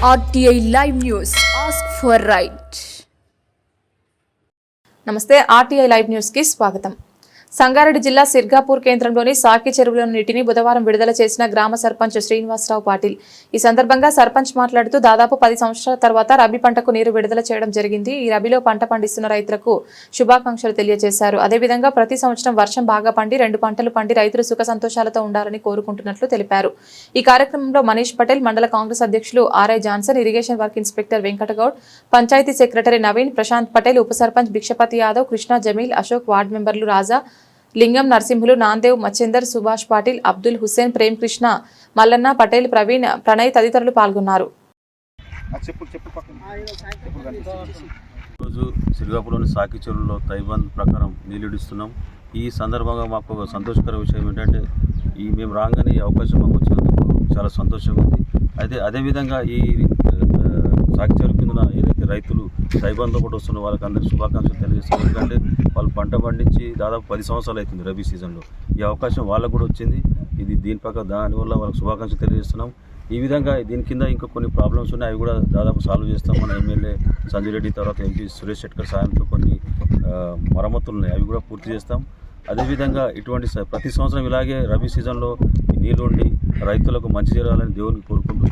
RTI Live News. Ask for right. నమస్తే RTI Live News కి స్వాగతం. సంగారెడ్డి జిల్లా సిర్గాపూర్ కేంద్రంలోని సాకి చెరువులోని నీటిని బుధవారం విడుదల చేసిన గ్రామ సర్పంచ్ శ్రీనివాసరావు పాటిల్. ఈ సందర్భంగా సర్పంచ్ మాట్లాడుతూ దాదాపు 10 సంవత్సరాల తర్వాత రబీ పంటకు నీరు విడుదల చేయడం జరిగింది. ఈ రబీలో పంట పండిస్తున్న రైతులకు శుభాకాంక్షలు తెలియజేశారు. అదేవిధంగా ప్రతి సంవత్సరం వర్షం బాగా పండి 2 పంటలు పండి రైతులు సుఖ సంతోషాలతో ఉండాలని కోరుకుంటున్నట్లు తెలిపారు. ఈ కార్యక్రమంలో మనీష్ పటేల్, మండల కాంగ్రెస్ అధ్యక్షులు RI Johnson, irrigation work inspector Venkatagoud, panchayat secretary Naveen, Prashanth Patel, ఉప సర్పంచ్ భిక్షపతి యాదవ్, కృష్ణ, జమీల్, అశోక్, వార్డు మెంబర్లు రాజా, లింగం, నరసింహులు, నాందేవ్, మచ్చేందర్, సుభాష్ పాటిల్, అబ్దుల్ హుస్సేన్, ప్రేమ్ కృష్ణ, మల్లన్న, పటేల్, ప్రవీణ్, ప్రణయ్ తదితరులు పాల్గొన్నారు. రోజు సిర్గాపూర్లోని సాకి చెరువులో తైబంద్ ప్రకారం నీళ్ళిస్తున్నాం. ఈ సందర్భంగా మాకు ఒక సంతోషకర విషయం ఏంటంటే మేము రాగానే ఈ అవకాశం మాకు వచ్చినందుకు చాలా సంతోషంగా ఉంది. అయితే అదేవిధంగా ఈ సాకి చెరువు కింద ఏదైతే రైతులు తైబంద్లో కూడా వస్తున్న వాళ్ళకి అందరికీ శుభాకాంక్షలు తెలియజేస్తారు. ఎందుకంటే వాళ్ళు పంట పండించి దాదాపు 10 సంవత్సరాలు అవుతుంది రబీ సీజన్లో. ఈ అవకాశం వాళ్ళకు కూడా వచ్చింది. దానివల్ల వాళ్ళకి శుభాకాంక్షలు తెలియజేస్తున్నాం. ఈ విధంగా దీని కింద ఇంకా కొన్ని ప్రాబ్లమ్స్ ఉన్నాయి, అవి కూడా దాదాపు సాల్వ్ చేస్తాం. మన ఎమ్మెల్యే సంజయ్ రెడ్డి తర్వాత ఎంపీ సురేష్ శెట్కర్ సాయంతో కొన్ని మరమ్మతులు ఉన్నాయి, అవి కూడా పూర్తి చేస్తాం. అదేవిధంగా ఇటువంటి ప్రతి సంవత్సరం ఇలాగే రబీ సీజన్లో నీళ్ళు ఉండి రైతులకు మంచి చేయాలని దేవునికి కోరుకుంటూ